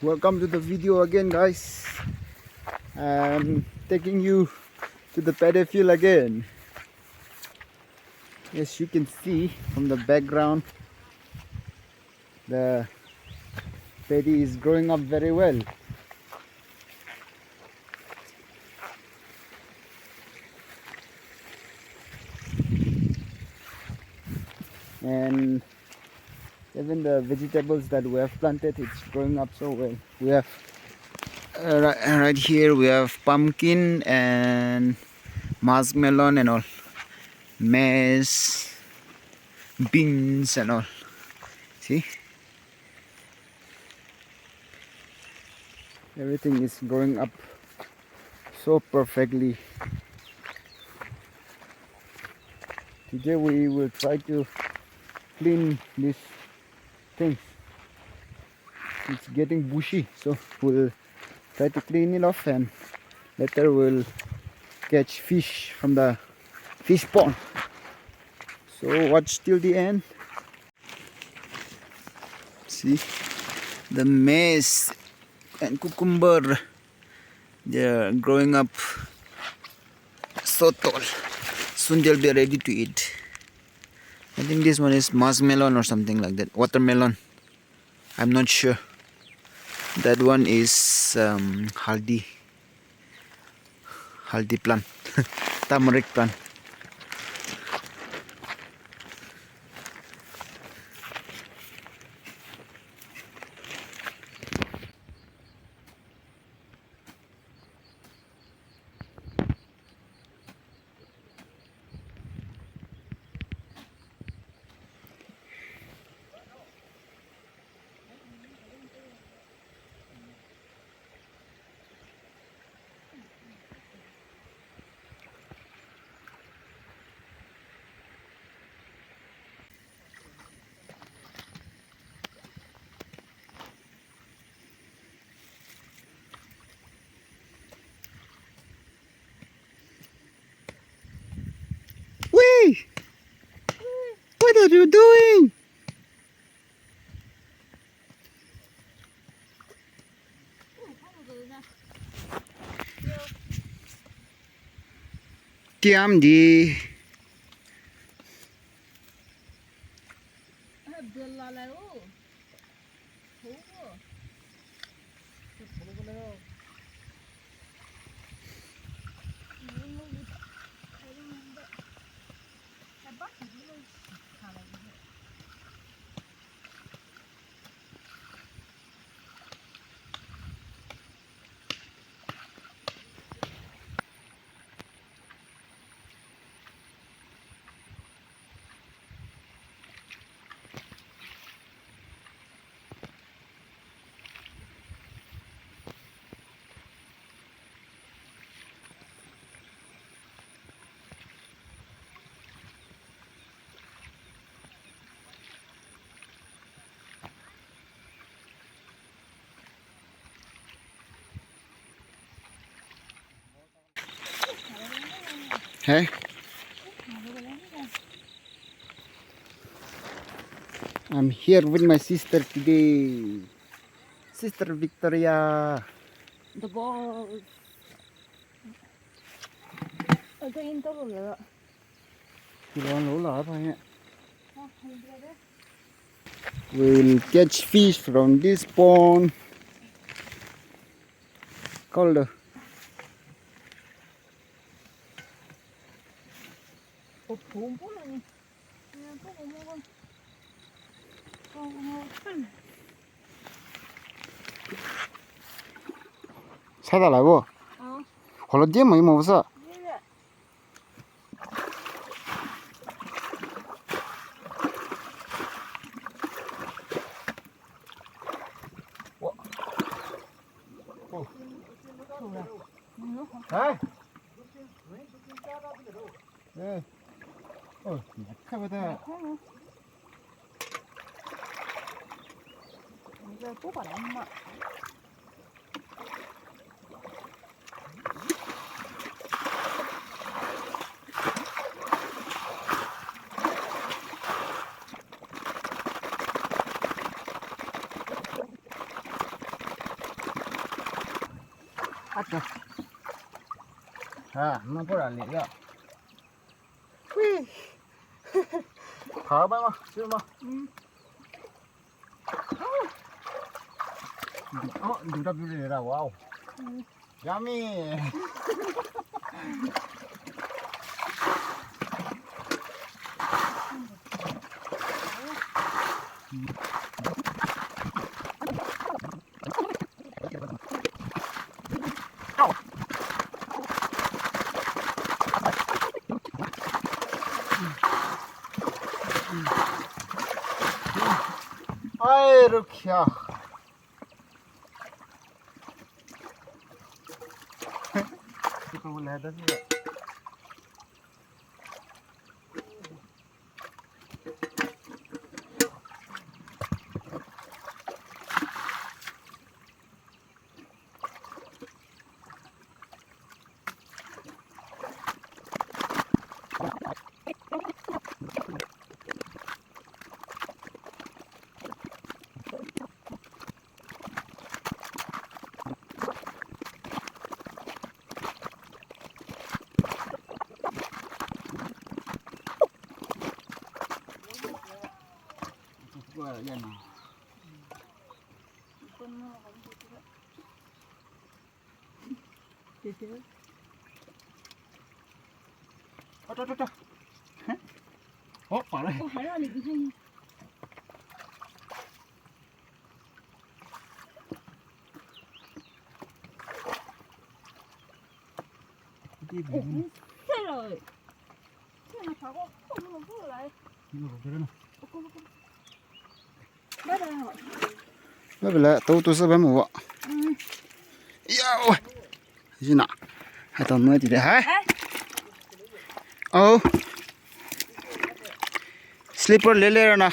Welcome to the video again, guys. I'm taking you to the paddy field again. As you can see from the background, the paddy is growing up very well. And even the vegetables that we have planted, it's growing up so well. We have right here we have pumpkin and muskmelon and all, maize, beans and all. See, everything is growing up so perfectly. Today we will try to clean these things. It's getting bushy, so we'll try to clean it off, and later we'll catch fish from the fish pond. So watch till the end. See the maize and cucumber, they're growing up so tall. Soon they'll be ready to eat. I think this one is muskmelon or something like that. Watermelon, I'm not sure. That one is haldi plant, turmeric plant. Wee! What are you doing? Tiam đi. Hey, I'm here with my sister today. Sister Victoria. The ball. Again, double. We'll catch fish from this pond called 사다 라고. 걸로 뛰어 뭐 이모 없어. Hey. 네. 약하거든. 이제 뽑아내, 엄마. Acha. À, nó có là liệt ạ. Ui. Thở bao mà, chưa mà. Đừng đập như thế nào, wow. Yummy. Ai rukia. Itu boleh ada sih. Yan. Hop vào đây. Thế rồi. Thế là phải có không có lại. Bắt đầu. Nó bị lạ, tôi sẽ bấm một. Yo. Gì nè? Hai tao nói gì đấy hả? Oh. Slipper ले ले ना.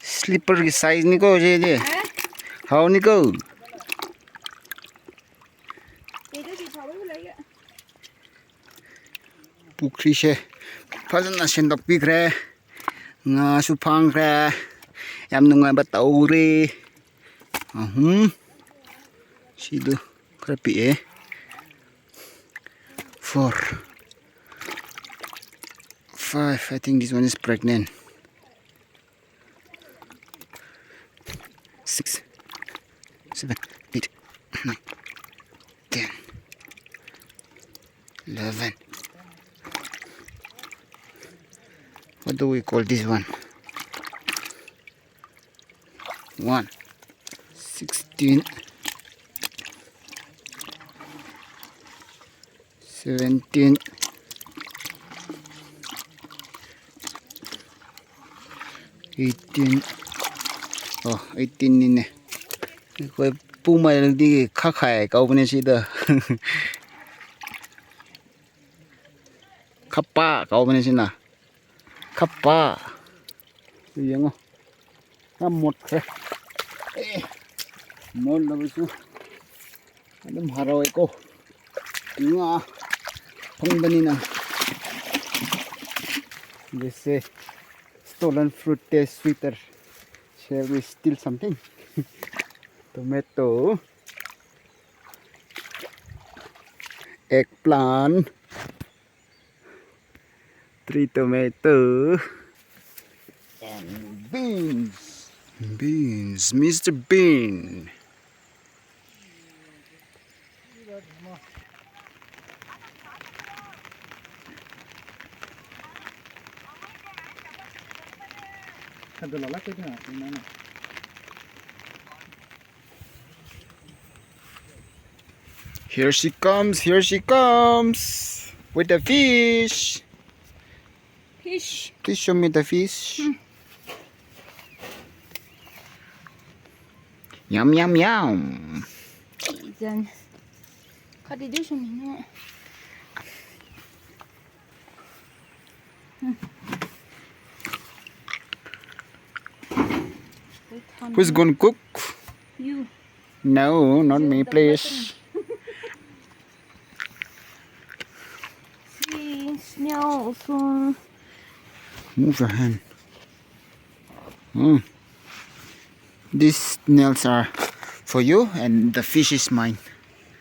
Slipper की size निको जे. How निको? पुखरी से फजन सेंदक पिग्रे nga su phang ra em nungai ba tau ri si du khra pi e 4 5 I think this one is pregnant 6 7 8 9 10 11 what do we call this one? 1 16 17 18 oh 18 ini koi Poumai di khakai kau punya sih dah khapa kau punya sih nah khapa yang một thế một là bây giờ nó haroi cô ngã không bên này they say stolen fruit tastes sweeter shall we steal something tomato eggplant 3 tomato and beans Mr. Bean here she comes with the fish. Please show me the fish. Yum yum yum. Then, cut it down now. Who's gonna cook? You. No, not me, please. Snail soon. Move your hand. These nails are for you, and the fish is mine.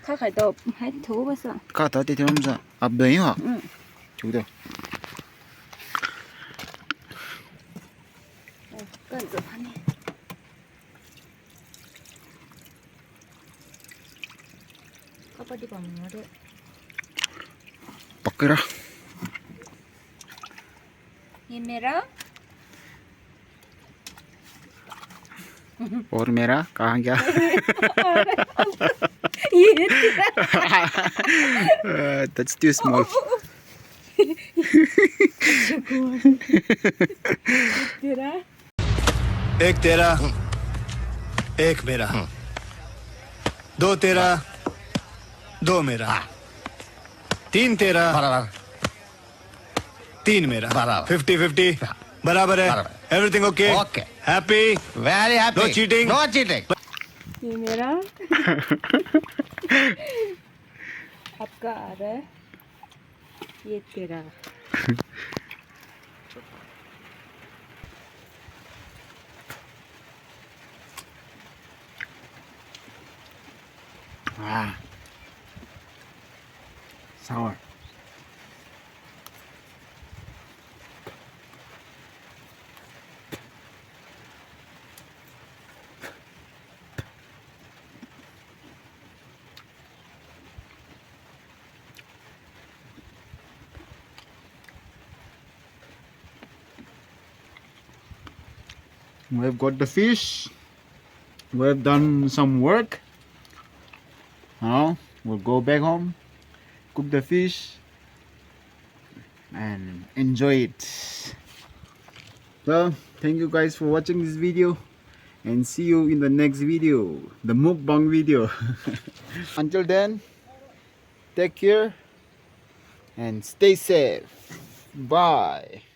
khá khải tập hết thú bây giờ. Cá tao thì thêm sao? À bấy hả? Ừ. Chú đâu? Cần giúp anh đi. Có paddy bằng nó đấy. Bắt cái ra. Nhìn मेरा. और मेरा कहाँ गया? That's too small. तेरा एक तेरा एक मेरा दो तेरा दो मेरा तीन तेरा तीन मेरा 50-50 बराबर है everything okay Okay. Happy Very happy. No cheating. No cheating. ये मेरा आपका आ रहा है ये तेरा Ah. Sour. We've got the fish. We've done some work. Now we'll go back home, cook the fish, and enjoy it. So thank you guys for watching this video, and see you in the next video, the mukbang video. Until then, take care and stay safe. Bye.